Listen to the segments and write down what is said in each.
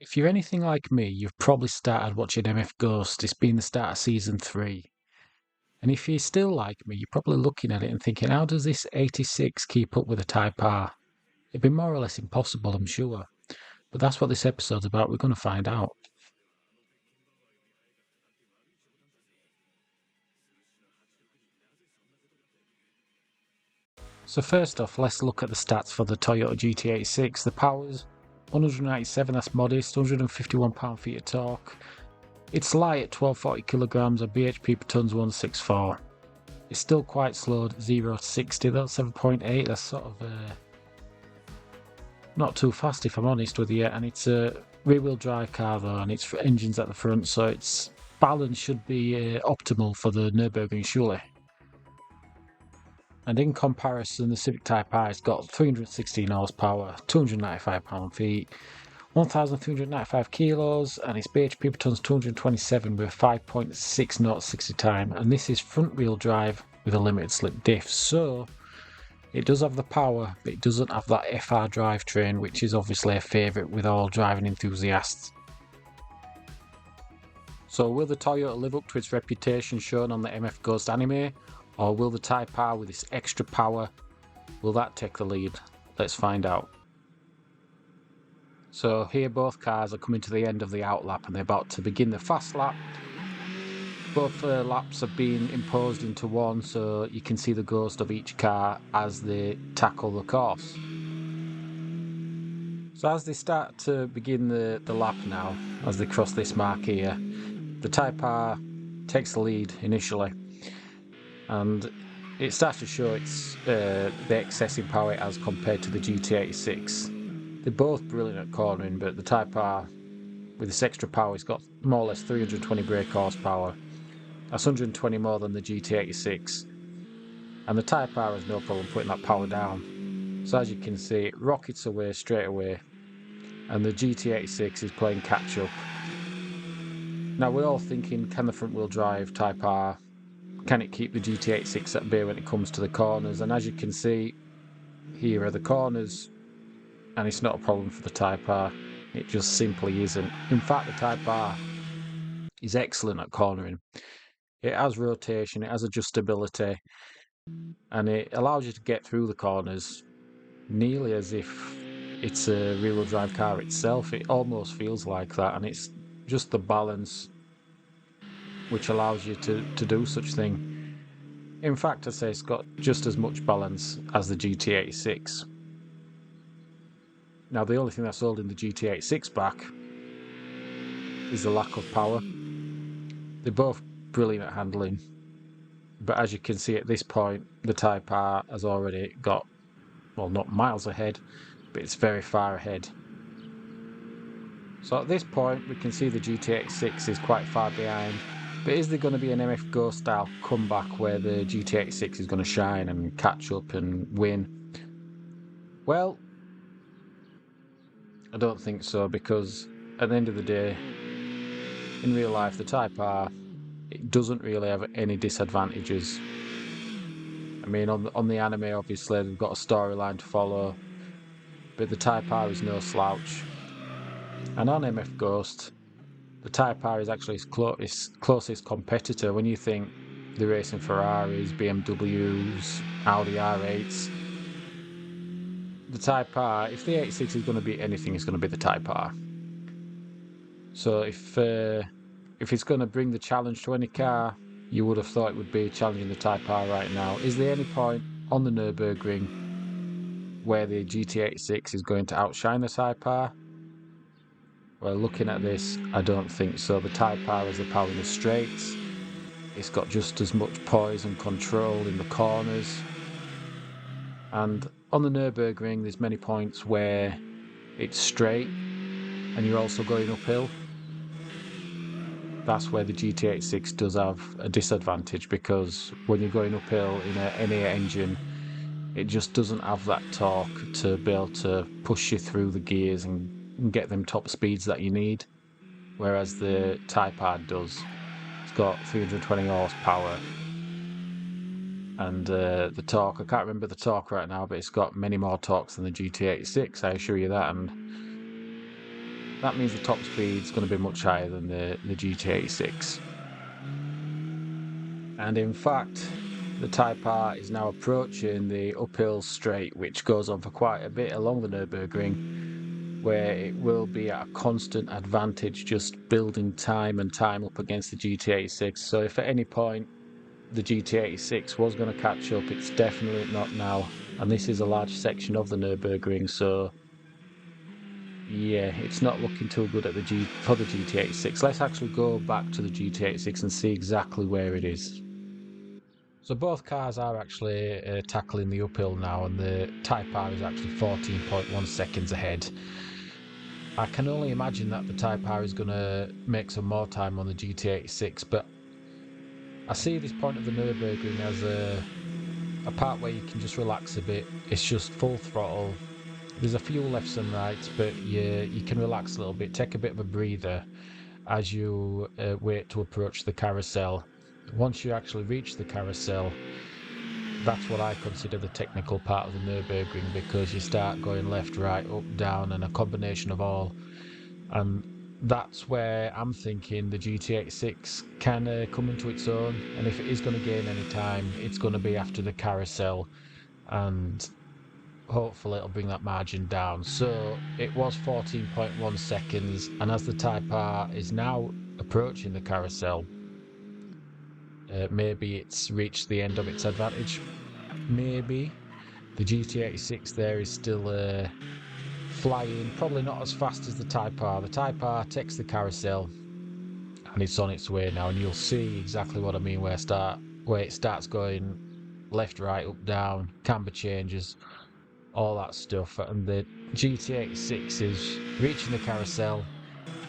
If you're anything like me, you've probably started watching MFGhost. It's been the start of season 3. And if you're still like me, you're probably looking at it and thinking, how does this 86 keep up with a Type R? It'd be more or less impossible, I'm sure. But that's what this episode's about. We're going to find out. So first off, let's look at the stats for the Toyota GT86. The power's 197, that's modest, 151 pound-feet of torque. It's light at 1240 kilograms, and bhp per tonne's 164. It's still quite slow, 0 to 60, that's 7.8, that's sort of not too fast if I'm honest with you, and it's a rear-wheel drive car though, and its engine's at the front, so its balance should be optimal for the Nurburgring surely. And in comparison, the Civic Type R has got 316 horsepower, 295 pound-feet, 1,395 kilos, and its bhp per tonne's 227 with 5.6 knots 60 time. And this is front-wheel drive with a limited slip diff, so it does have the power, but it doesn't have that FR drivetrain, which is obviously a favourite with all driving enthusiasts. So will the Toyota live up to its reputation shown on the MFGhost anime? Or will the Type R with its extra power, will that take the lead? Let's find out. So here both cars are coming to the end of the outlap and they're about to begin the fast lap. Both laps have been imposed into one, so you can see the ghost of each car as they tackle the course. So as they start to begin the lap now, as they cross this mark here, the Type R takes the lead initially. And it starts to show its the excessive power it has compared to the GT86. They're both brilliant at cornering, but the Type R, with this extra power, it's got more or less 320 brake horsepower. That's 120 more than the GT86. And the Type R has no problem putting that power down. So as you can see, it rockets away straight away. And the GT86 is playing catch up. Now we're all thinking, can the front wheel drive Type R, can it keep the GT86 at bay when it comes to the corners? And as you can see, here are the corners, and it's not a problem for the Type R. It just simply isn't. In fact, the Type R is excellent at cornering. It has rotation, it has adjustability, and it allows you to get through the corners nearly as if it's a rear-wheel drive car itself. It almost feels like that, and it's just the balance which allows you to do such thing. In fact, I'd say it's got just as much balance as the GT86. Now, the only thing that's holding the GT86 back is the lack of power. They're both brilliant at handling, but as you can see at this point, the Type R has already got, well, not miles ahead, but it's very far ahead. So at this point, we can see the GT86 is quite far behind. But is there going to be an MFGhost style comeback where the GT86 is going to shine and catch up and win? Well, I don't think so, because at the end of the day, in real life, the Type R, it doesn't really have any disadvantages. I mean, on the anime, obviously, they've got a storyline to follow, but the Type R is no slouch. And on MFGhost, the Type R is actually its closest competitor. When you think they're racing Ferraris, BMWs, Audi R8s, the Type R, if the 86 is going to be anything, it's going to be the Type R. So if it's going to bring the challenge to any car, you would have thought it would be challenging the Type R right now. Is there any point on the Nurburgring where the GT86 is going to outshine the Type R? Well, looking at this, I don't think so. The Type R has the power in the straights. It's got just as much poise and control in the corners. And on the Nurburgring, there's many points where it's straight and you're also going uphill. That's where the GT86 does have a disadvantage, because when you're going uphill in an NA engine, it just doesn't have that torque to be able to push you through the gears and get them top speeds that you need, whereas the Type R does. It's got 320 horsepower, and the torque, I can't remember the torque right now, but it's got many more torques than the GT86, I assure you that. And that means the top speed is going to be much higher than the GT86. And in fact, the Type R is now approaching the uphill straight, which goes on for quite a bit along the Nurburgring, where it will be at a constant advantage just building time and time up against the GT86. So if at any point the GT86 was going to catch up, it's definitely not now. And this is a large section of the Nurburgring, so yeah, it's not looking too good at for the GT86. Let's actually go back to the GT86 and see exactly where it is. So both cars are actually tackling the uphill now, and the Type R is actually 14.1 seconds ahead. I can only imagine that the Type R is going to make some more time on the GT86, but I see this point of the Nürburgring as a part where you can just relax a bit. It's just full throttle. There's a few lefts and rights, but you can relax a little bit, take a bit of a breather as you wait to approach the carousel. Once you actually reach the carousel, that's what I consider the technical part of the Nürburgring, because you start going left, right, up, down, and a combination of all. And that's where I'm thinking the GT86 can come into its own, and if it is going to gain any time, it's going to be after the carousel, and hopefully it'll bring that margin down. So it was 14.1 seconds, and as the Type R is now approaching the carousel, maybe it's reached the end of its advantage. Maybe the GT86 there is still flying, probably not as fast as the Type R. The Type R takes the carousel and it's on its way now, and you'll see exactly what I mean where it starts going left, right, up, down, camber changes, all that stuff. And the GT86 is reaching the carousel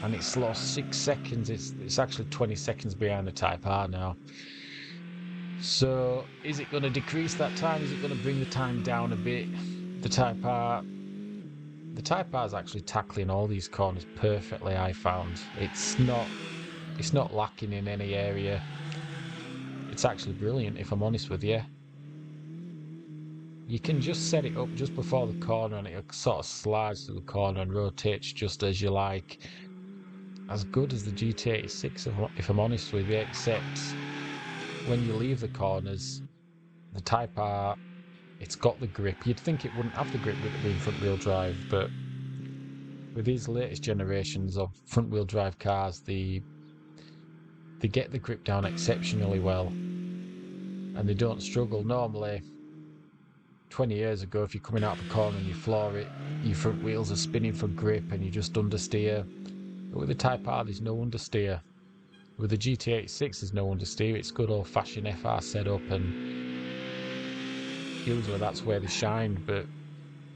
and it's lost 6 seconds. It's actually 20 seconds behind the Type R now. So is it going to decrease that time? Is it going to bring the time down a bit? The Type R is actually tackling all these corners perfectly, I found. It's not lacking in any area. It's actually brilliant, if I'm honest with you. You can just set it up just before the corner and it sort of slides to the corner and rotates just as you like. As good as the GT86, if I'm honest with you, except when you leave the corners, the Type R, it's got the grip. You'd think it wouldn't have the grip with it being front-wheel drive, but with these latest generations of front-wheel drive cars, they get the grip down exceptionally well, and they don't struggle. Normally, 20 years ago, if you're coming out of the corner and you floor it, your front wheels are spinning for grip and you just understeer. But with the Type R, there's no understeer. With the GT86, there's no understeer. It's good old-fashioned FR setup, and usually that's where they shine. But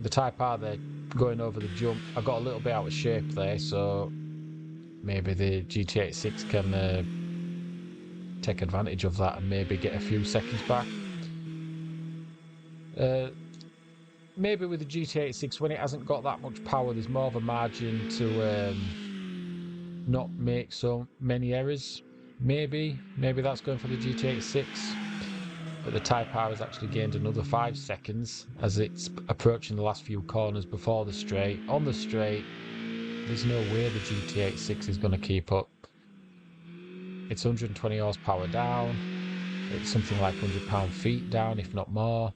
the Type R, they're going over the jump. I got a little bit out of shape there, so maybe the GT86 can take advantage of that and maybe get a few seconds back. Maybe with the GT86, when it hasn't got that much power, there's more of a margin to not make so many errors. Maybe that's going for the GT86. But the Type R has actually gained another 5 seconds as it's approaching the last few corners before the straight. On the straight, there's no way the GT86 is going to keep up. It's 120 horsepower down. It's something like 100 pound-feet down, if not more.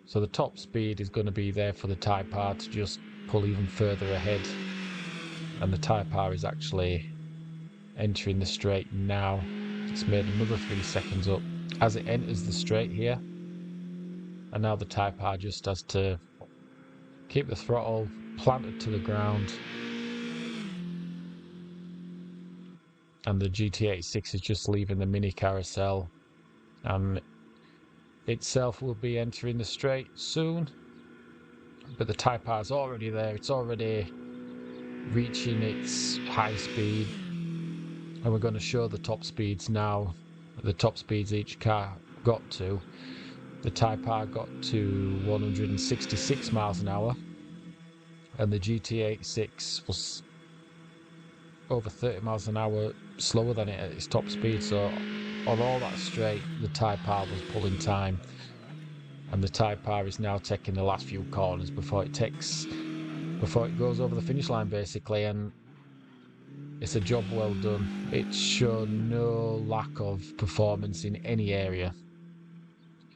So the top speed is going to be there for the Type R to just pull even further ahead. And the Type R is actually entering the straight now. It's made another 3 seconds up as it enters the straight here. And now the Type R just has to keep the throttle planted to the ground. And the GT86 is just leaving the mini carousel. And itself will be entering the straight soon. But the Type R is already there. It's already reaching its high speed. And we're going to show the top speeds now. The top speeds each car got to. The Type R got to 166 miles an hour. And the GT86 was over 30 miles an hour slower than it at its top speed. So on all that straight, the Type R was pulling time. And the Type R is now taking the last few corners before it takes before it goes over the finish line, basically, and it's a job well done. It's shown no lack of performance in any area.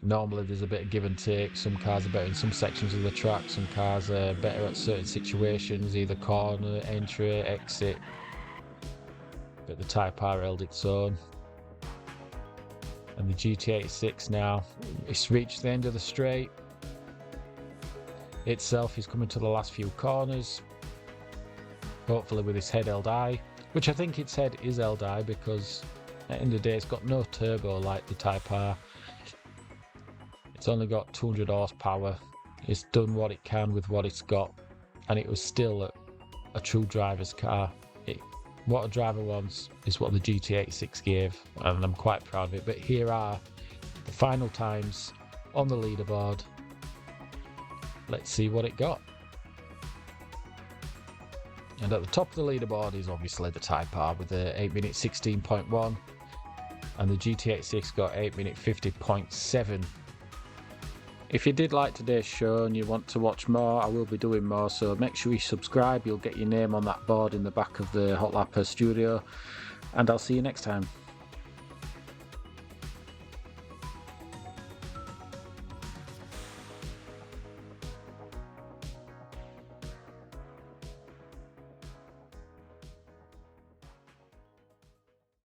Normally there's a bit of give and take. Some cars are better in some sections of the track, some cars are better at certain situations, either corner, entry, exit. But the Type R held its own. And the GT86 now, it's reached the end of the straight. Itself is coming to the last few corners, hopefully with its head held high, which I think its head is held high because at the end of the day it's got no turbo like the Type R. It's only got 200 horsepower. It's done what it can with what it's got, and it was still a true driver's car. What a driver wants is what the GT86 gave, and I'm quite proud of it. But here are the final times on the leaderboard. Let's see what it got. And at the top of the leaderboard is obviously the Type R with the 8 minute 16.1, and the GT86 got 8 minute 50.7. If you did like today's show and you want to watch more, I will be doing more, so make sure you subscribe. You'll get your name on that board in the back of the Hotlapper studio, and I'll see you next time.